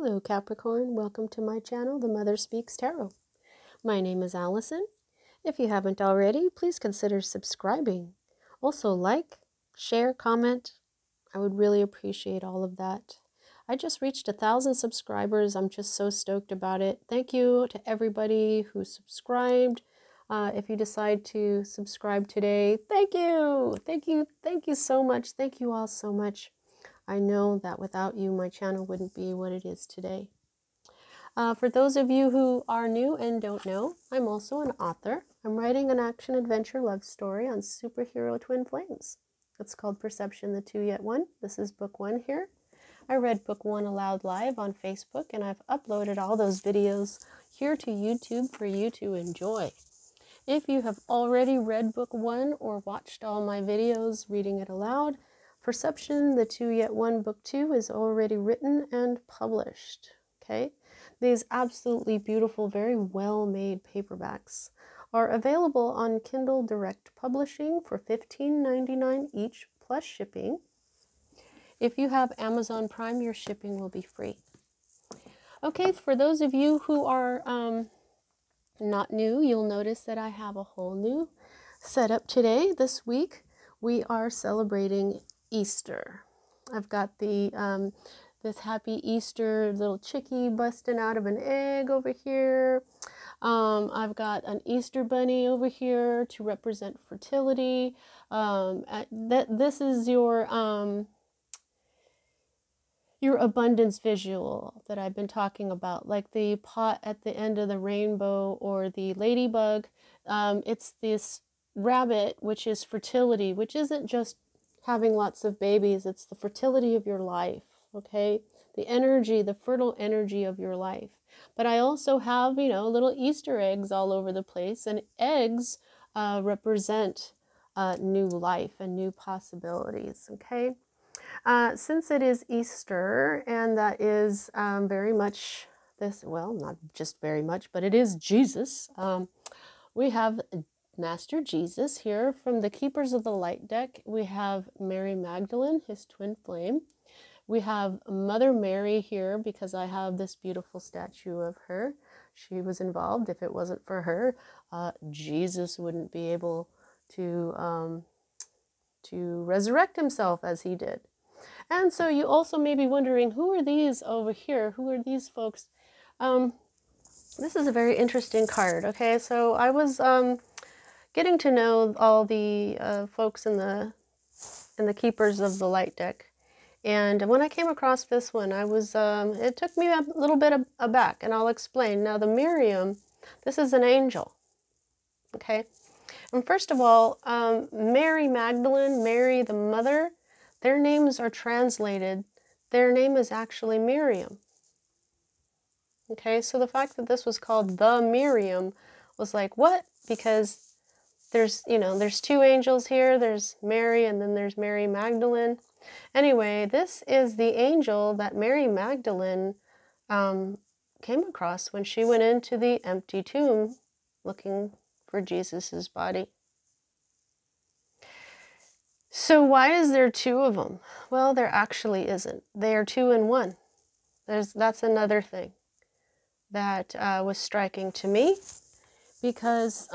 Hello Capricorn, welcome to my channel, The Mother Speaks Tarot. My name is Allison. If you haven't already, please consider subscribing. Also like, share, comment. I would really appreciate all of that. I just reached 1,000 subscribers. I'm just so stoked about it. Thank you to everybody who subscribed. If you decide to subscribe today, thank you. Thank you so much. Thank you all so much. I know that without you, my channel wouldn't be what it is today. For those of you who are new and don't know, I'm also an author. I'm writing an action-adventure love story on superhero twin flames. It's called Perception, the Two Yet One. This is book 1 here. I read book 1 aloud live on Facebook, and I've uploaded all those videos here to YouTube for you to enjoy. If you have already read book 1 or watched all my videos reading it aloud, Perception, the Two Yet One, book 2 is already written and published. Okay, these absolutely beautiful, very well-made paperbacks are available on Kindle Direct Publishing for $15.99 each plus shipping. If you have Amazon Prime, your shipping will be free. Okay, for those of you who are not new, you'll notice that I have a whole new setup today. This week we are celebrating Easter. I've got the this happy Easter little chickie busting out of an egg over here. I've got an Easter bunny over here to represent fertility. This is your abundance visual that I've been talking about, like the pot at the end of the rainbow or the ladybug. It's this rabbit, which is fertility, which isn't just having lots of babies, it's the fertility of your life, okay? The energy, the fertile energy of your life. But I also have, little Easter eggs all over the place, and eggs represent new life and new possibilities, okay? Since it is Easter, and that is very much this, well, not just very much, but it is Jesus. We have Master Jesus here from the Keepers of the Light deck. We have Mary Magdalene, his twin flame. We have Mother Mary here because I have this beautiful statue of her. She was involved. If it wasn't for her, Jesus wouldn't be able to resurrect himself as he did. And so you also may be wondering, who are these over here? Who are these folks? This is a very interesting card. Okay, so I was getting to know all the folks in the Keepers of the Light deck, and when I came across this one, I was it took me a little bit aback, and I'll explain. Now, the Miriam, this is an angel. Okay, and first of all, Mary Magdalene, Mary the mother, their names are translated. Their name is actually Miriam. Okay, so the fact that this was called the Miriam was like, what? Because there's, there's two angels here. There's Mary and then there's Mary Magdalene. Anyway, this is the angel that Mary Magdalene came across when she went into the empty tomb looking for Jesus's body. So why is there two of them? Well, there actually isn't. They are 2 in 1. That's another thing that was striking to me, because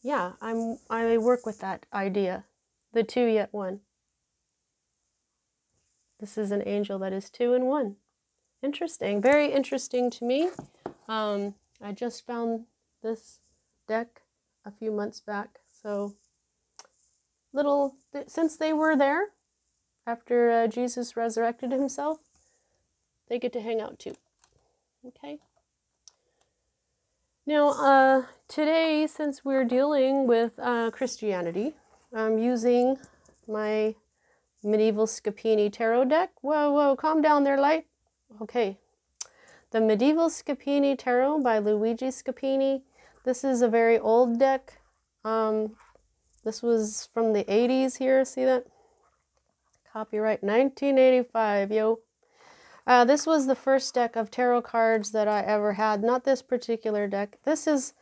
yeah, I work with that idea, the 2 yet 1. This is an angel that is 2 in 1. Interesting, very interesting to me. I just found this deck a few months back, so since they were there after Jesus resurrected himself, they get to hang out too. Okay. Now, today, since we're dealing with Christianity, I'm using my Medieval Scapini Tarot deck. Whoa, calm down there, Light. Okay. The Medieval Scapini Tarot by Luigi Scapini. This is a very old deck. This was from the 80s here. See that? Copyright 1985, yo. This was the first deck of tarot cards that I ever had. Not this particular deck. This is,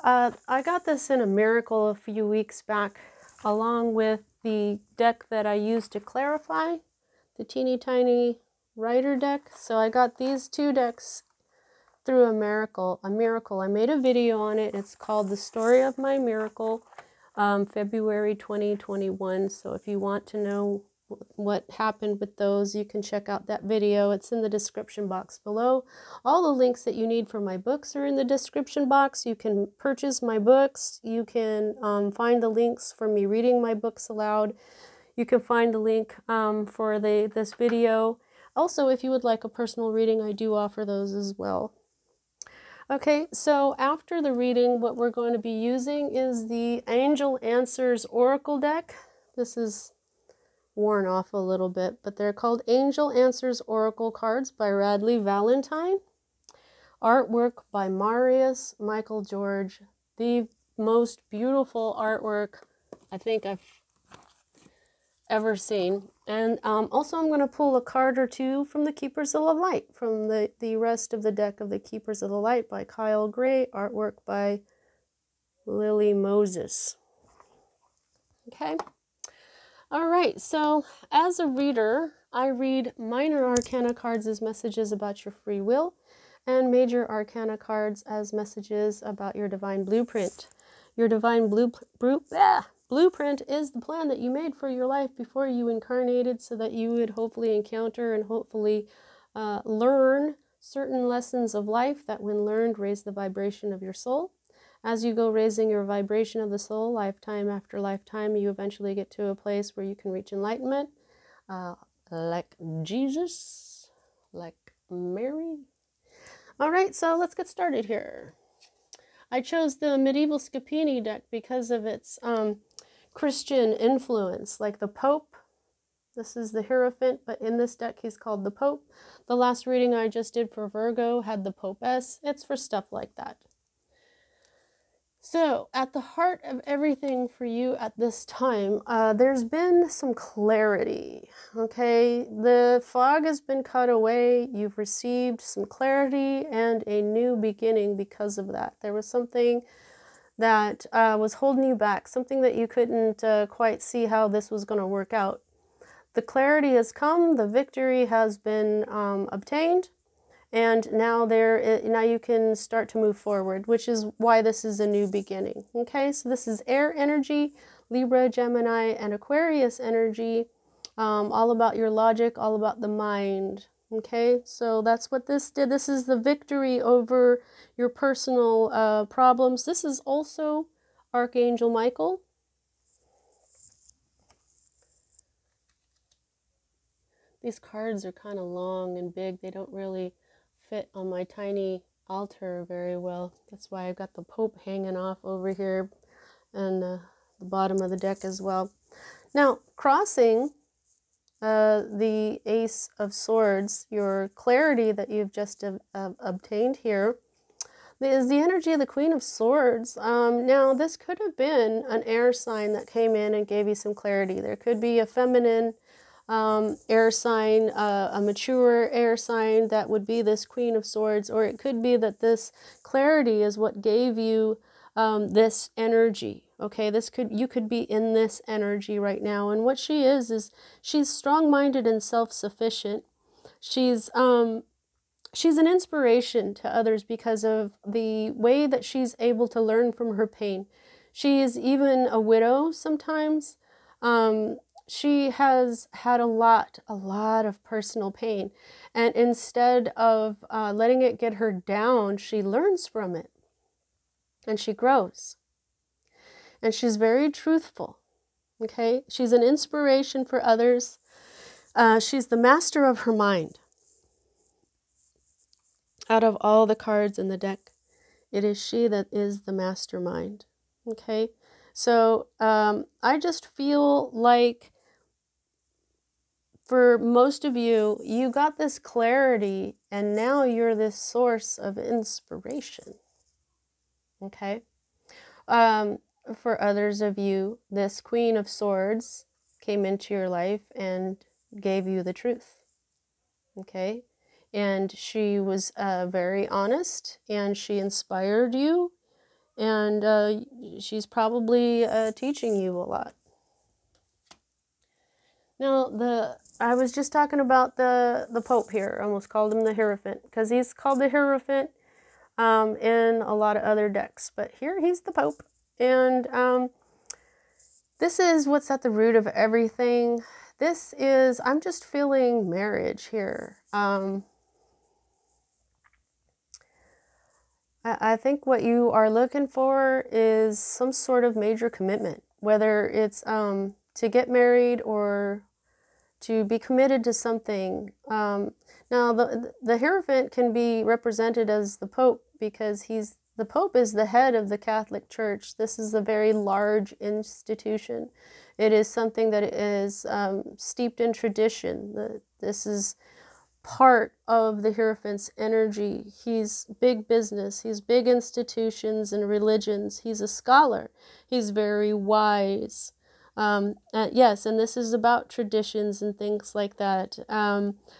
I got this in a Miracle a few weeks back, along with the deck that I used to clarify, the teeny tiny Rider deck. So I got these two decks through a miracle. I made a video on it. It's called The Story of My Miracle, February 2021. So if you want to know what happened with those, you can check out that video. It's in the description box below. All the links that you need for my books are in the description box. You can purchase my books. You can find the links for me reading my books aloud. You can find the link for this video. Also, if you would like a personal reading, I do offer those as well. Okay, so after the reading, what we're going to be using is the Angel Answers Oracle deck. This is worn off a little bit, but they're called Angel Answers Oracle cards by Radley Valentine. Artwork by Marius Michael George. The most beautiful artwork I think I've ever seen. And also I'm going to pull a card or two from the Keepers of the Light, from the rest of the deck of the Keepers of the Light by Kyle Gray, artwork by Lily Moses. Okay. All right, so as a reader, I read minor arcana cards as messages about your free will, and major arcana cards as messages about your divine blueprint. Your divine blueprint is the plan that you made for your life before you incarnated, so that you would hopefully encounter and hopefully learn certain lessons of life that, when learned, raise the vibration of your soul. As you go raising your vibration of the soul, lifetime after lifetime, you eventually get to a place where you can reach enlightenment, like Jesus, like Mary. All right, so let's get started here. I chose the Medieval Scapini deck because of its Christian influence, like the Pope. This is the Hierophant, but in this deck he's called the Pope. The last reading I just did for Virgo had the Pope-S. It's for stuff like that. So, at the heart of everything for you at this time, there's been some clarity, okay? The fog has been cut away. You've received some clarity and a new beginning because of that. There was something that was holding you back, something that you couldn't quite see how this was going to work out. The clarity has come, the victory has been obtained, and now now you can start to move forward, which is why this is a new beginning. Okay, so this is air energy, Libra, Gemini, and Aquarius energy, all about your logic, all about the mind. Okay, so that's what this did. This is the victory over your personal problems. This is also Archangel Michael. These cards are kind of long and big. They don't really fit on my tiny altar very well. That's why I've got the Pope hanging off over here and the bottom of the deck as well. Now, crossing the Ace of Swords, your clarity that you've just obtained here, is the energy of the Queen of Swords. Now, this could have been an air sign that came in and gave you some clarity. There could be a feminine air sign, a mature air sign that would be this Queen of Swords, or it could be that this clarity is what gave you this energy. Okay, you could be in this energy right now, and what she is she's strong-minded and self-sufficient. She's an inspiration to others because of the way that she's able to learn from her pain. She is even a widow sometimes. She has had a lot of personal pain, and instead of letting it get her down, she learns from it, and she grows, and she's very truthful. Okay, she's an inspiration for others. She's the master of her mind. Out of all the cards in the deck, it is she that is the mastermind. Okay, so I just feel like, for most of you, you got this clarity, and now you're this source of inspiration. Okay? For others of you, this Queen of Swords came into your life and gave you the truth. Okay? And she was very honest, and she inspired you, and she's probably teaching you a lot. Now, I was just talking about the Pope here. I almost called him the Hierophant, because he's called the Hierophant in a lot of other decks. But here he's the Pope. And this is what's at the root of everything. This is, I'm just feeling marriage here. I think what you are looking for is some sort of major commitment, whether it's to get married or to be committed to something. Now, the Hierophant can be represented as the Pope, because the Pope is the head of the Catholic Church. This is a very large institution. It is something that is steeped in tradition. This is part of the Hierophant's energy. He's big business. He's big institutions and religions. He's a scholar. He's very wise. Yes, and this is about traditions and things like that.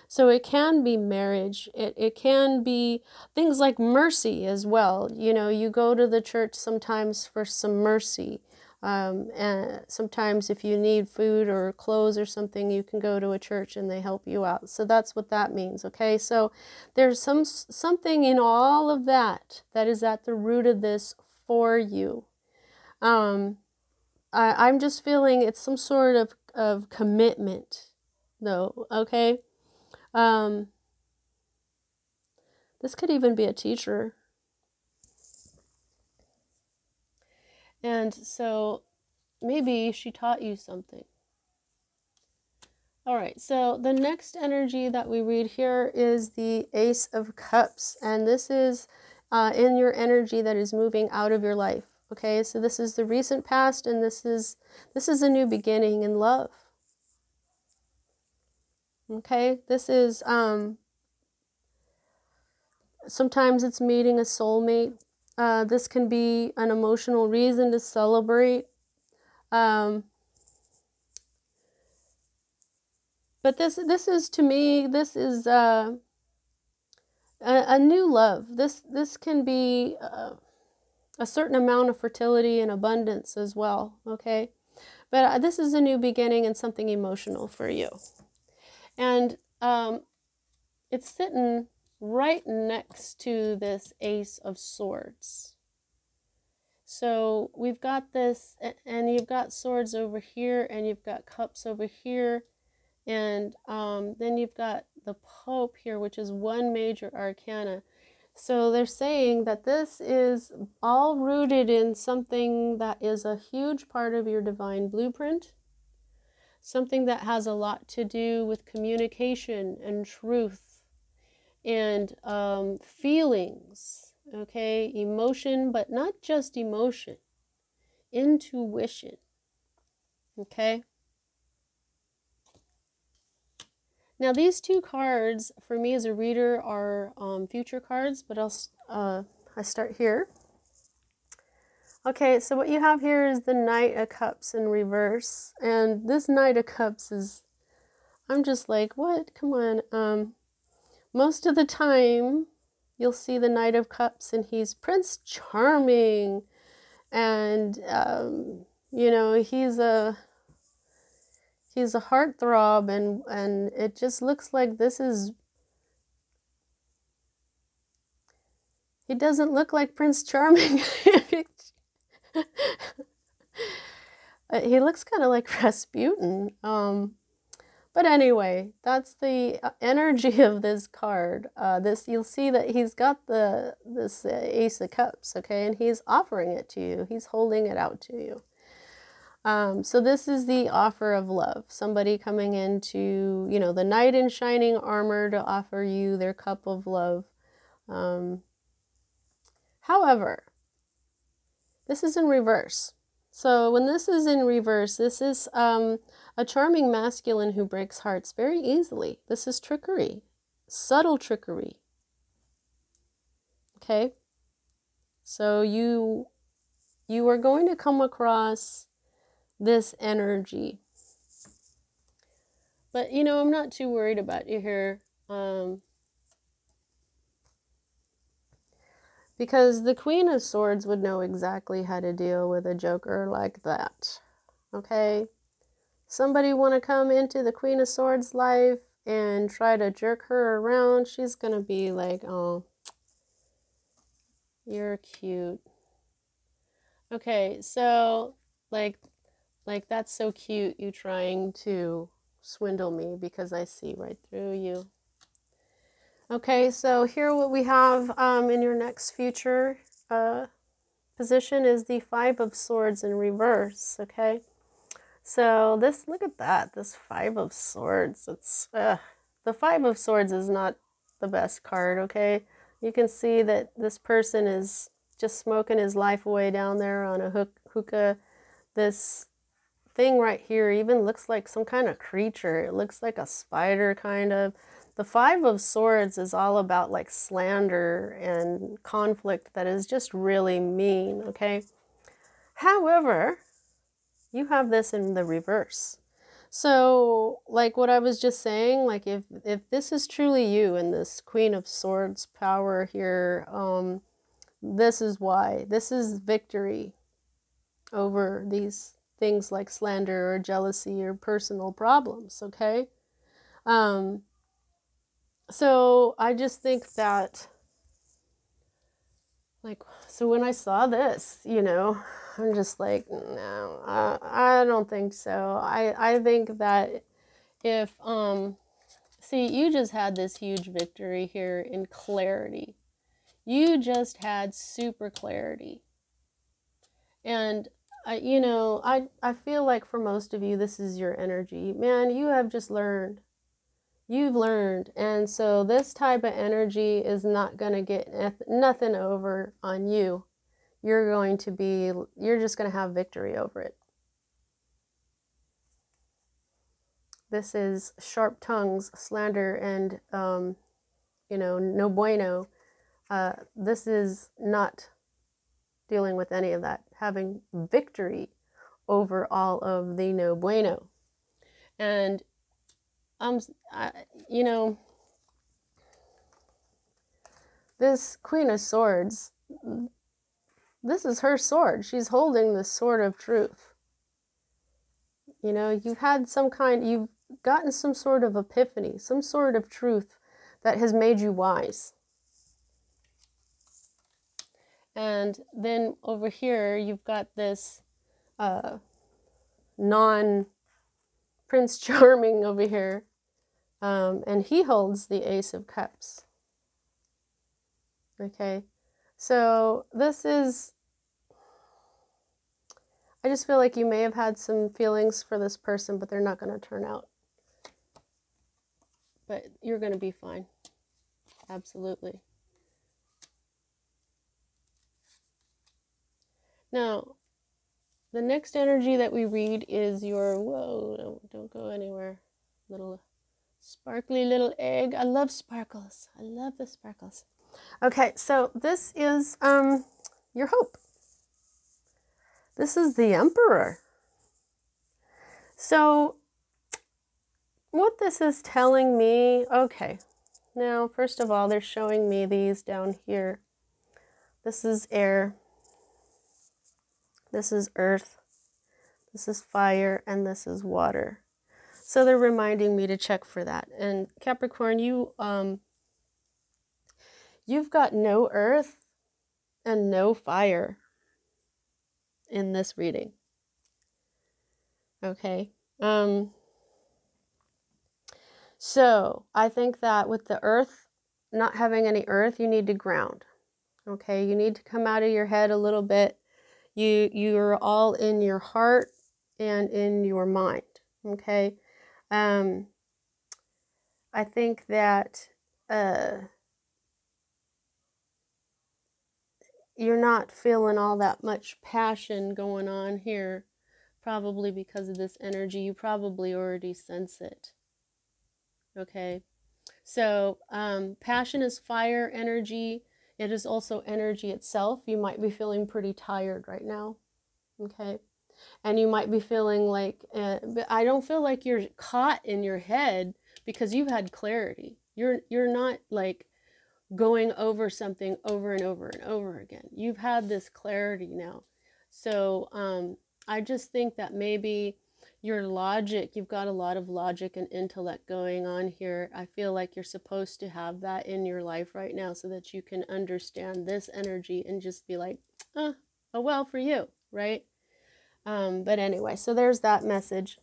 So it can be marriage. It can be things like mercy as well. You know, you go to the church sometimes for some mercy. And sometimes if you need food or clothes or something, you can go to a church and they help you out. So that's what that means, okay? So there's something in all of that that is at the root of this for you. I'm just feeling it's some sort of commitment, though, okay? This could even be a teacher. And so maybe she taught you something. All right, so the next energy that we read here is the Ace of Cups. And this is in your energy that is moving out of your life. Okay, so this is the recent past, and this is a new beginning in love. Okay, this is sometimes it's meeting a soulmate. This can be an emotional reason to celebrate. But this is, to me, this is a new love. This can be a certain amount of fertility and abundance as well, okay? But this is a new beginning and something emotional for you. And it's sitting right next to this Ace of Swords. So we've got this, and you've got swords over here, and you've got cups over here, and then you've got the Pope here, which is one major arcana. So they're saying that this is all rooted in something that is a huge part of your divine blueprint, something that has a lot to do with communication and truth and feelings, okay, emotion, but not just emotion, intuition, okay? Now, these two cards, for me as a reader, are future cards, but I start here. Okay, so what you have here is the Knight of Cups in reverse. And this Knight of Cups is, I'm just like, what? Come on. Most of the time, you'll see the Knight of Cups, and he's Prince Charming. And, you know, he's a heartthrob, and it just looks like this is, he doesn't look like Prince Charming. He looks kind of like Rasputin. But anyway, that's the energy of this card. You'll see that he's got this Ace of Cups, okay, and he's offering it to you. He's holding it out to you. So this is the offer of love. Somebody coming into, you know, the knight in shining armor to offer you their cup of love. However, this is in reverse. So when this is in reverse, this is a charming masculine who breaks hearts very easily. This is trickery, subtle trickery. Okay? So you are going to come across this energy. But, you know, I'm not too worried about you here. Because the Queen of Swords would know exactly how to deal with a joker like that. Okay? Somebody want to come into the Queen of Swords life and try to jerk her around, she's going to be like, oh, you're cute. Okay, so like that's so cute, you trying to swindle me because I see right through you. Okay, so here what we have in your next future position is the Five of Swords in reverse, okay? So this, look at that, this Five of Swords. It's, the Five of Swords is not the best card, okay? You can see that this person is just smoking his life away down there on a hookah. This thing right here even looks like some kind of creature. It looks like a spider, kind of. The Five of Swords is all about like slander and conflict that is just really mean, okay? However, you have this in the reverse. So, like what I was just saying, like if this is truly you and this Queen of Swords power here, this is why. This is victory over these things like slander or jealousy or personal problems, okay? So I just think that, like, so when I saw this, you know, I'm just like, no, I don't think so. I think that if, see, you just had this huge victory here in clarity. You just had super clarity. And you know, I feel like for most of you, this is your energy. Man, you have just learned. You've learned. And so this type of energy is not going to get nothing over on you. You're just going to have victory over it. This is sharp tongues, slander, and, you know, no bueno. This is not dealing with any of that. Having victory over all of the no bueno. And you know, this Queen of Swords, this is her sword. She's holding the sword of truth. You know, you've gotten some sort of epiphany, some sort of truth that has made you wise. And then over here, you've got this non-Prince Charming over here. And he holds the Ace of Cups. Okay, so this is, I just feel like you may have had some feelings for this person, but they're not going to turn out. But you're going to be fine. Absolutely. Now, the next energy that we read is your, whoa, don't go anywhere, little sparkly little egg. I love sparkles. I love the sparkles. Okay, so this is your hope. This is the Emperor. So what this is telling me, okay, now first of all, they're showing me these down here. This is air. This is earth. This is fire, and this is water. So they're reminding me to check for that. And Capricorn, you've got no earth and no fire in this reading. Okay. So I think that with the earth, not having any earth, you need to ground. Okay, you need to come out of your head a little bit. You're all in your heart and in your mind. Okay. I think that you're not feeling all that much passion going on here, probably because of this energy. You probably already sense it. Okay, so passion is fire energy. It is also energy itself. You might be feeling pretty tired right now. Okay, and you might be feeling like, but I don't feel like you're caught in your head because you've had clarity. You're not like going over something over and over and over again. You've had this clarity now. So I just think that maybe your logic, you've got a lot of logic and intellect going on here. I feel like you're supposed to have that in your life right now so that you can understand this energy and just be like, oh well, for you, right? But anyway, so there's that message.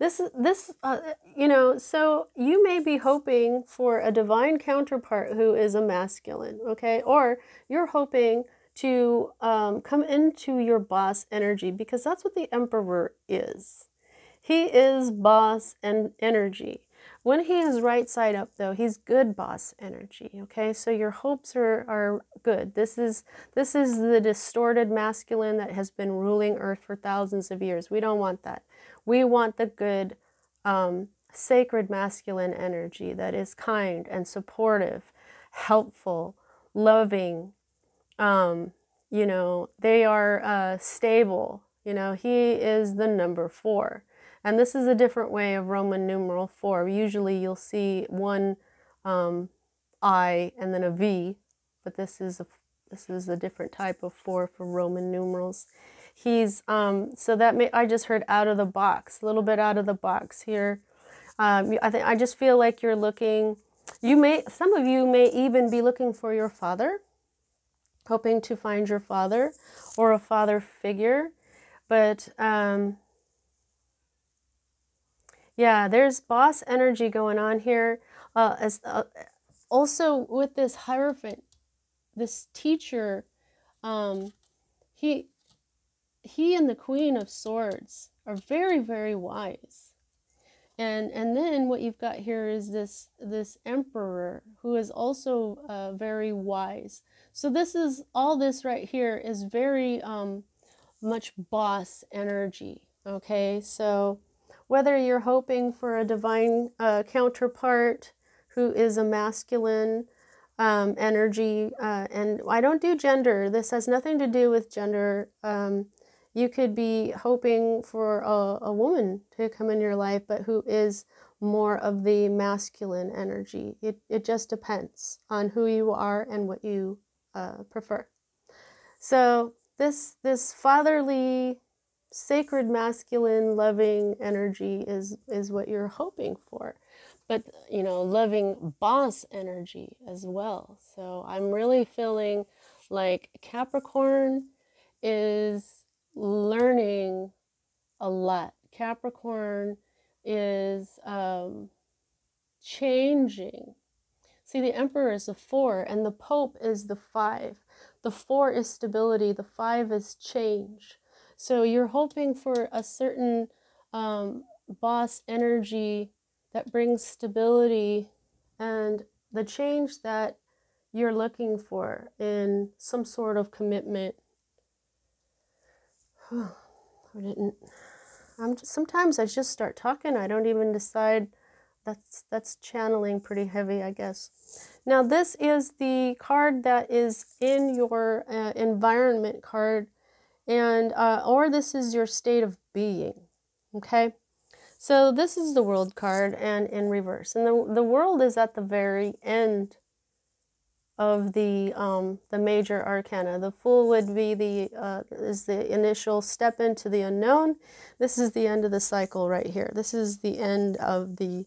So you may be hoping for a divine counterpart who is a masculine, okay? Or you're hoping to come into your boss energy, because that's what the Emperor is. He is boss and energy. When he is right side up, though, he's good boss energy, okay? So your hopes are good. This is the distorted masculine that has been ruling Earth for thousands of years. We don't want that. We want the good, sacred masculine energy that is kind and supportive, helpful, loving. They are stable. He is the number 4. And this is a different way of Roman numeral 4. Usually you'll see one I and then a V, but this is a different type of 4 for Roman numerals. He's I just heard out of the box, a little bit out of the box here. I just feel like you're looking. Some of you may even be looking for your father, hoping to find your father or a father figure, but yeah, there's boss energy going on here. Also with this Hierophant, this teacher, he and the Queen of Swords are very, very wise. And then what you've got here is this Emperor who is also very wise. So all this right here is very much boss energy. Okay, so whether you're hoping for a divine counterpart who is a masculine energy, and I don't do gender. This has nothing to do with gender. You could be hoping for a woman to come in your life, but who is more of the masculine energy. It just depends on who you are and what you prefer. So this fatherly, sacred, masculine, loving energy is what you're hoping for. But, loving boss energy as well. So I'm really feeling like Capricorn is learning a lot. Capricorn is changing. See, the Emperor is the 4 and the Pope is the 5. The 4 is stability. The 5 is change. So you're hoping for a certain boss energy that brings stability and the change that you're looking for in some sort of commitment. Sometimes I just start talking. I don't even decide. That's channeling pretty heavy, I guess. Now this is the card that is in your environment card, and or this is your state of being. Okay, so this is the World card and in reverse, and the World is at the very end of the major arcana. The Fool would be is the initial step into the unknown. This is the end of the cycle right here. This is the end of the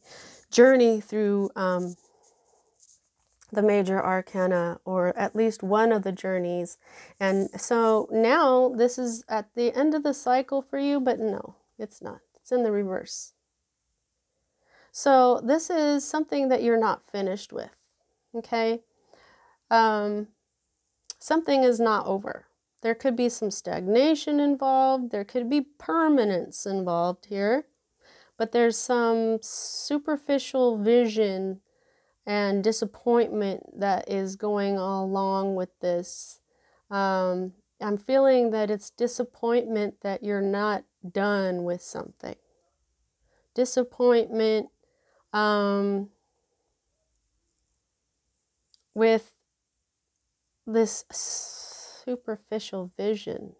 journey through the major arcana, or at least one of the journeys. And so now this is at the end of the cycle for you, but no, it's not. It's in the reverse. So this is something that you're not finished with, okay? Something is not over. There could be some stagnation involved. There could be permanence involved here, but there's some superficial vision and disappointment that is going along with this. I'm feeling that it's disappointment that you're not done with something. Disappointment with this superficial vision.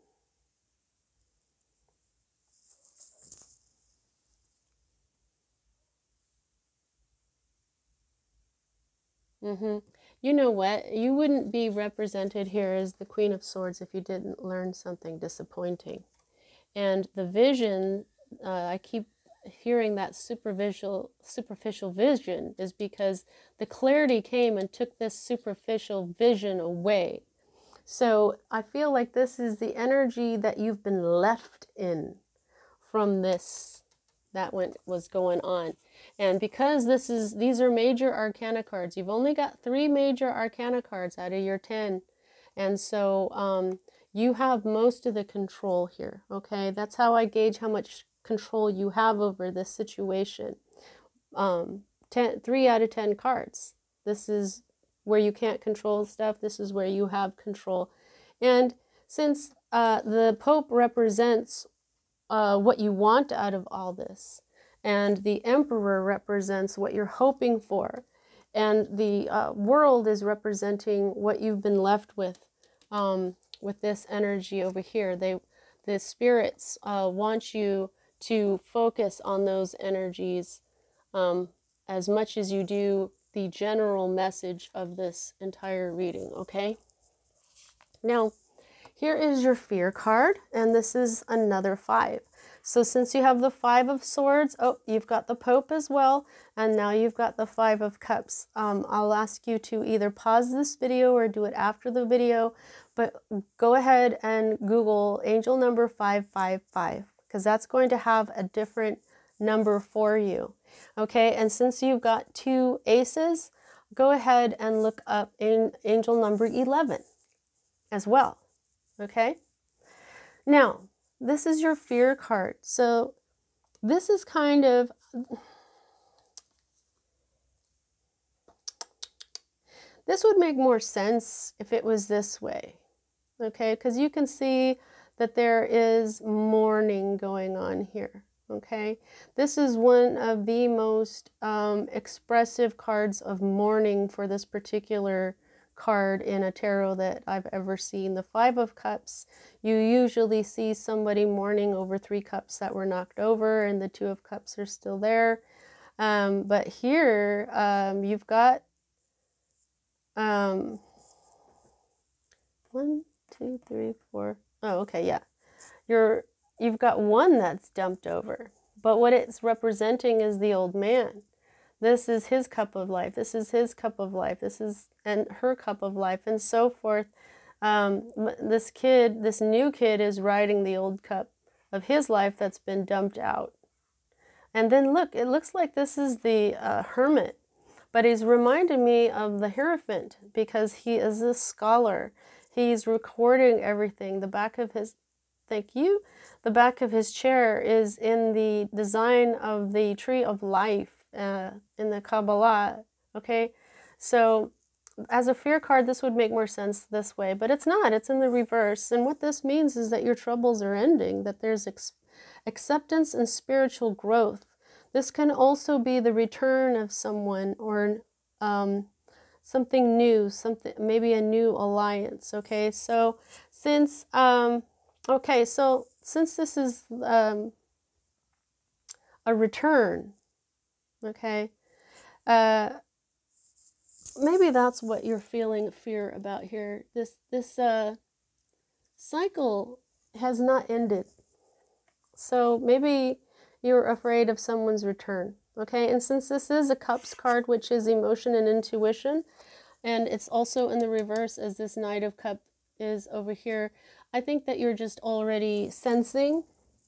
You know what? You wouldn't be represented here as the Queen of Swords if you didn't learn something disappointing. And the vision I keep hearing that superficial vision is because the clarity came and took this superficial vision away. So I feel like this is the energy that you've been left in from this that was going on. And because these are major arcana cards, you've only got 3 major arcana cards out of your 10. And so you have most of the control here, okay? That's how I gauge how much control you have over this situation. 3 out of 10 cards. This is where you can't control stuff. This is where you have control. And since the Pope represents what you want out of all this, and the Emperor represents what you're hoping for, and the world is representing what you've been left with this energy over here. The spirits want you to focus on those energies as much as you do the general message of this entire reading, okay? Now, here is your fear card, and this is another 5. So since you have the 5 of Swords, oh, you've got the Pope as well, and now you've got the 5 of Cups. I'll ask you to either pause this video or do it after the video, but go ahead and Google angel number 555, because that's going to have a different number for you. Okay, and since you've got 2 aces, go ahead and look up angel number 11 as well. Okay, now this is your fear card. So this is kind of, this would make more sense if it was this way, okay? Because you can see that there is mourning going on here, okay? This is one of the most expressive cards of mourning for this particular card in a tarot that I've ever seen. The 5 of Cups, you usually see somebody mourning over 3 cups that were knocked over, and the 2 of Cups are still there. But here you've got 1, 2, 3, 4. Oh, okay, yeah. You've got 1 that's dumped over, but what it's representing is the old man. This is his cup of life. This is his cup of life. This is her cup of life, and so forth. This new kid is riding the old cup of his life that's been dumped out. And then look, it looks like this is the hermit, but he's reminded me of the Hierophant because he is a scholar. He's recording everything. The back of his, thank you, the back of his chair is in the design of the tree of life in the Kabbalah, okay? So as a fear card, this would make more sense this way, but it's not. It's in the reverse. And what this means is that your troubles are ending, that there's acceptance and spiritual growth. This can also be the return of someone or something new, maybe a new alliance, okay? So since this is a return, okay, maybe that's what you're feeling fear about here. This cycle has not ended. So maybe you're afraid of someone's return, okay? And since this is a Cups card, which is emotion and intuition, and it's also in the reverse as this Knight of Cups is over here, I think that you're just already sensing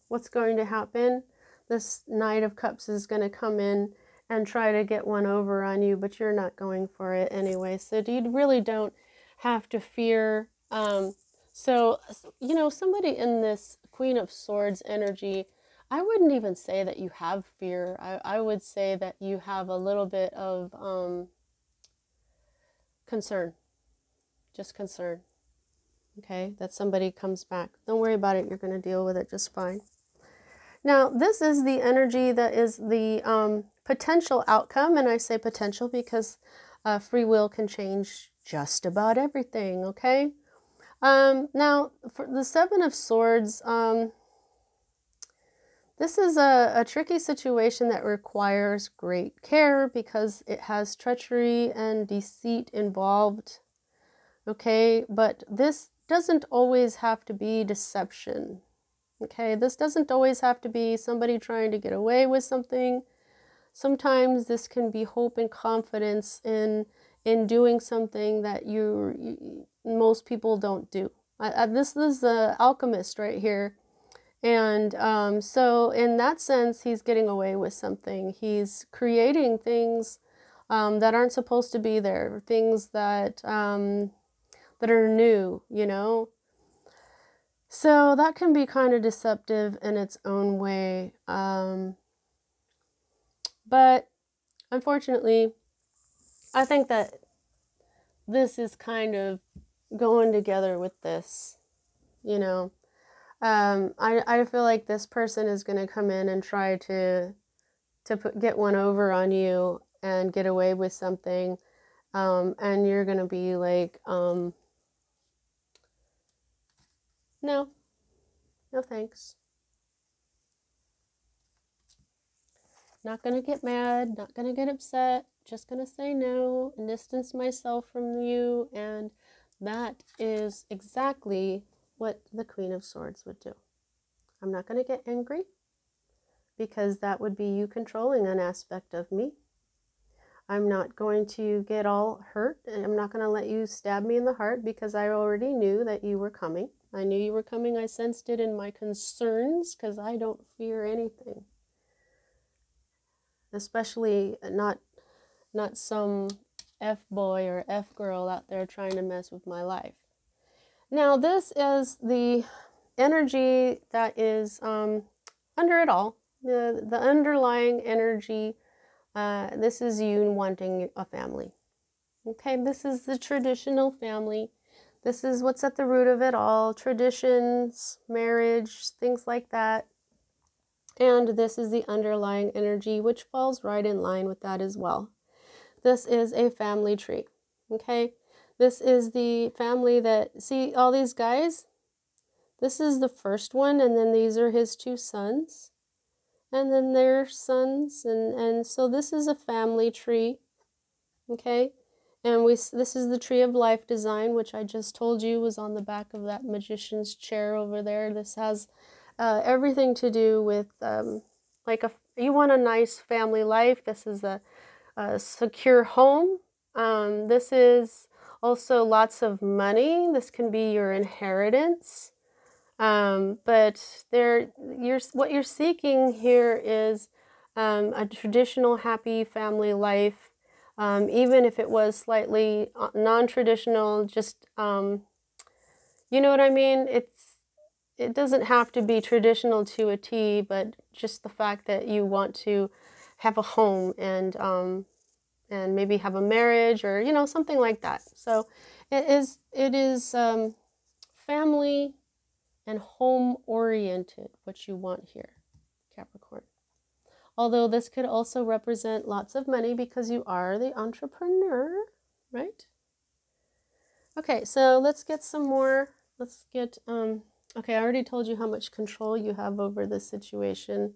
what's going to happen. This Knight of Cups is going to come in and try to get one over on you, but you're not going for it anyway. So you really don't have to fear. So, you know, somebody in this Queen of Swords energy, I wouldn't even say that you have fear. I would say that you have a little bit of concern. Just concern. Okay, that somebody comes back. Don't worry about it. You're going to deal with it just fine. Now, this is the energy that is the potential outcome, and I say potential because free will can change just about everything, okay? Now, for the 7 of Swords, this is a tricky situation that requires great care because it has treachery and deceit involved, okay? But this doesn't always have to be deception, Okay, this doesn't always have to be somebody trying to get away with something. Sometimes this can be hope and confidence in doing something that most people don't do. This is the alchemist right here. And so in that sense, he's getting away with something. He's creating things that aren't supposed to be there, things that that are new, you know. So that can be kind of deceptive in its own way. But unfortunately, I think that this is kind of going together with this, you know. I feel like this person is going to come in and try to get one over on you and get away with something, and you're going to be like, no, no thanks. Not going to get mad, not going to get upset, just going to say no and distance myself from you. And that is exactly what the Queen of Swords would do. I'm not going to get angry because that would be you controlling an aspect of me. I'm not going to get all hurt, and I'm not going to let you stab me in the heart because I already knew that you were coming. I knew you were coming. I sensed it in my concerns because I don't fear anything. Especially not some F-boy or F-girl out there trying to mess with my life. Now, this is the energy that is under it all. The underlying energy, this is you wanting a family. Okay, this is the traditional family. This is what's at the root of it all. Traditions, marriage, things like that. And this is the underlying energy, which falls right in line with that as well. This is a family tree, okay? This is the family that, see all these guys? This is the first one, and then these are his two sons, and then their sons, and so this is a family tree, okay? And this is the tree of life design, which I just told you was on the back of that magician's chair over there. This has everything to do with like you want a nice family life. This is a secure home. This is also lots of money. This can be your inheritance. But what you're seeking here is a traditional happy family life. Even if it was slightly non-traditional, just you know what I mean? It doesn't have to be traditional to a T, but just the fact that you want to have a home and maybe have a marriage or, you know, something like that. So it is family and home oriented, what you want here, Capricorn. Although this could also represent lots of money because you are the entrepreneur, right? Okay, so let's get some more. Let's get okay, I already told you how much control you have over this situation,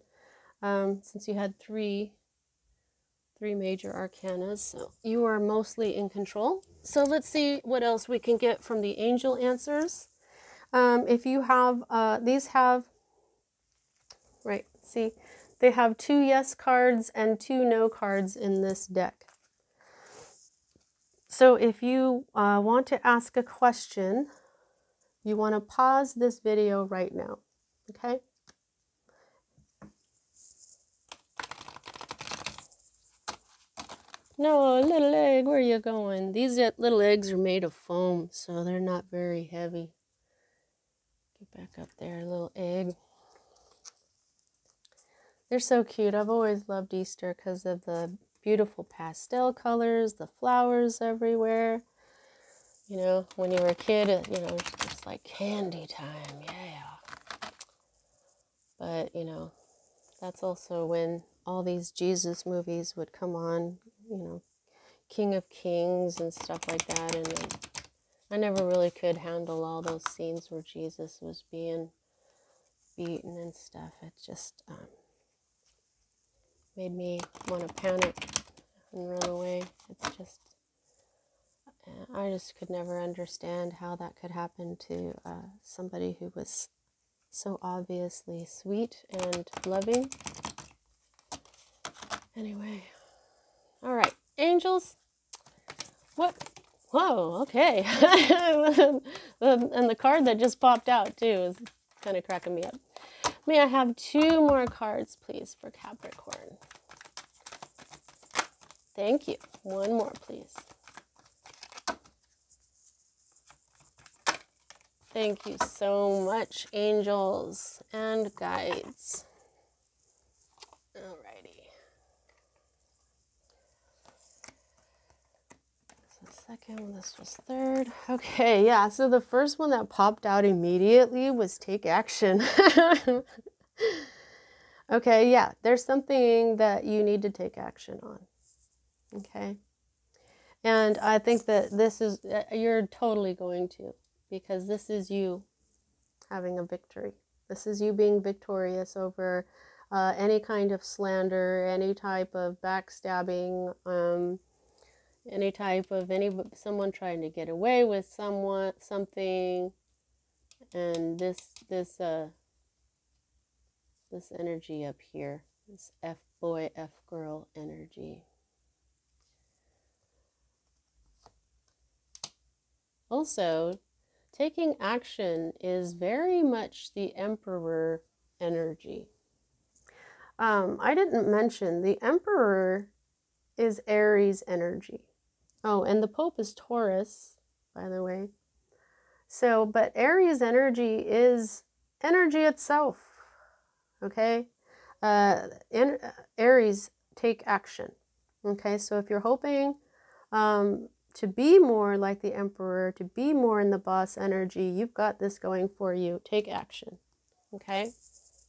since you had three major arcanas, so you are mostly in control. So let's see what else we can get from the angel answers. If you have, these have, right, see, they have 2 yes cards and 2 no cards in this deck. So if you want to ask a question, you want to pause this video right now, okay? No, little egg, where are you going? These little eggs are made of foam, so they're not very heavy. Get back up there, little egg. They're so cute. I've always loved Easter because of the beautiful pastel colors, the flowers everywhere. You know, when you were a kid, you know, it's like candy time, yeah. But, you know, that's also when all these Jesus movies would come on, you know, King of Kings and stuff like that. And I never really could handle all those scenes where Jesus was being beaten and stuff. It just made me want to panic and run away. It's just, I just could never understand how that could happen to somebody who was So obviously sweet and loving. Anyway, all right, angels. What? Whoa, okay. And the card that just popped out too is kind of cracking me up. May I have 2 more cards, please, for Capricorn? Thank you. 1 more, please. Thank you so much, angels and guides. Alrighty. So second, this was third. Okay, yeah, so the first one that popped out immediately was take action. Okay, yeah, there's something that you need to take action on. Okay. And I think that this is, you're totally going to, because this is you having a victory. This is you being victorious over any kind of slander, any type of backstabbing, any type of someone trying to get away with something, and this energy up here, this F boy, F girl energy. Also, taking action is very much the Emperor energy. I didn't mention the Emperor is Aries energy. Oh, and the Pope is Taurus, by the way. So, but Aries energy is energy itself. Okay? Aries, take action. Okay, so if you're hoping to be more like the Emperor, to be more in the boss energy, you've got this going for you. Take action. Okay?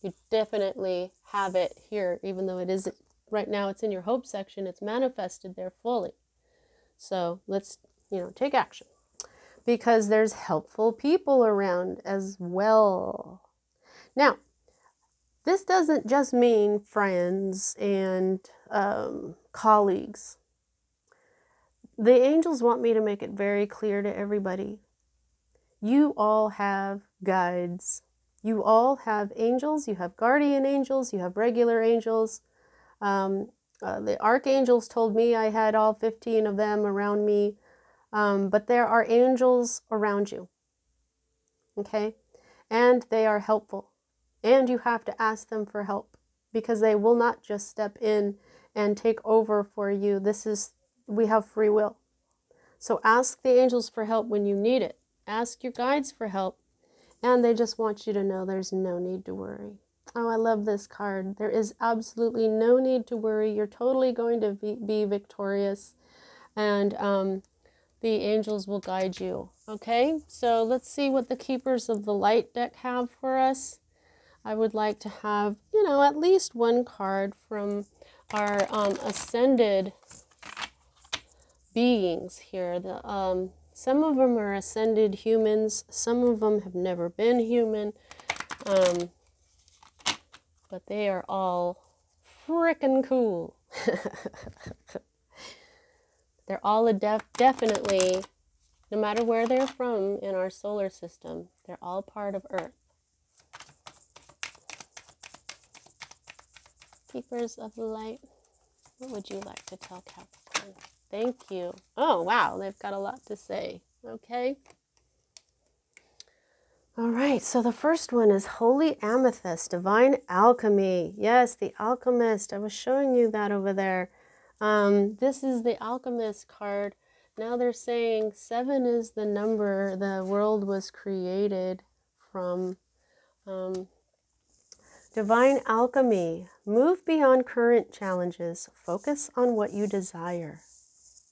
You definitely have it here, even though it isn't right now. It's in your hope section. It's manifested there fully. So let's, take action, because there's helpful people around as well. Now, this doesn't just mean friends and colleagues. The angels want me to make it very clear to everybody. You all have guides. You all have angels. You have guardian angels. You have regular angels. The archangels told me I had all 15 of them around me. But there are angels around you. Okay? And they are helpful. And you have to ask them for help, because they will not just step in and take over for you. We have free will. So ask the angels for help when you need it. Ask your guides for help. And they just want you to know there's no need to worry. Oh, I love this card. There is absolutely no need to worry. You're totally going to be victorious. And the angels will guide you. Okay, so let's see what the Keepers of the Light deck have for us. I would like to have, at least 1 card from our ascended beings here. Some of them are ascended humans. Some of them have never been human. But they are all frickin' cool. They're all definitely, no matter where they're from in our solar system, they're all part of Earth. Keepers of the Light, what would you like to tell Capricorn? Thank you. Oh, wow, they've got a lot to say. Okay. All right, so the first one is Holy Amethyst, Divine Alchemy. Yes, the Alchemist. I was showing you that over there. This is the Alchemist card. Now they're saying 7 is the number the world was created from. Divine Alchemy. Move beyond current challenges. Focus on what you desire.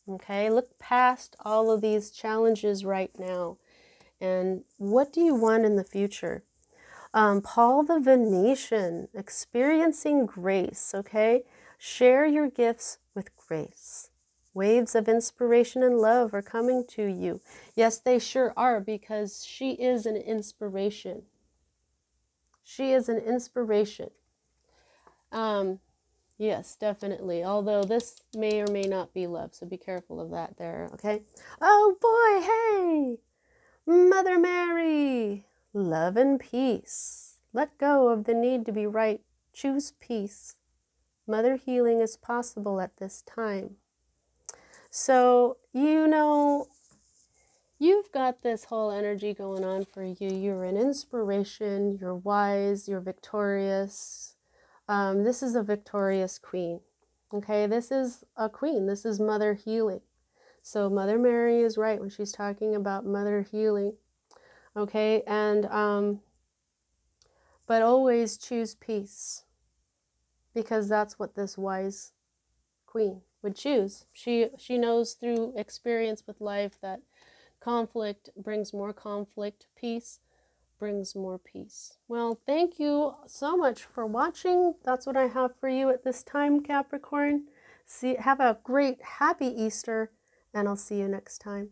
Okay, look past all of these challenges right now. And what do you want in the future? Paul the Venetian, experiencing grace, okay? Share your gifts with grace. Waves of inspiration and love are coming to you. Yes, they sure are, because she is an inspiration. She is an inspiration. Yes, definitely. Although this may or may not be love, so be careful of that there, okay? Oh boy, hey! Mother Mary, love and peace. Let go of the need to be right. Choose peace. Mother healing is possible at this time. So, you know, you've got this whole energy going on for you. You're an inspiration. You're wise. You're victorious. This is a victorious queen. Okay, this is a queen. This is mother healing. So Mother Mary is right when she's talking about mother healing. Okay, and but always choose peace, because that's what this wise queen would choose. She knows through experience with life that conflict brings more conflict, peace brings more peace. Well, thank you so much for watching. That's what I have for you at this time, Capricorn. Have a great, happy Easter, and I'll see you next time.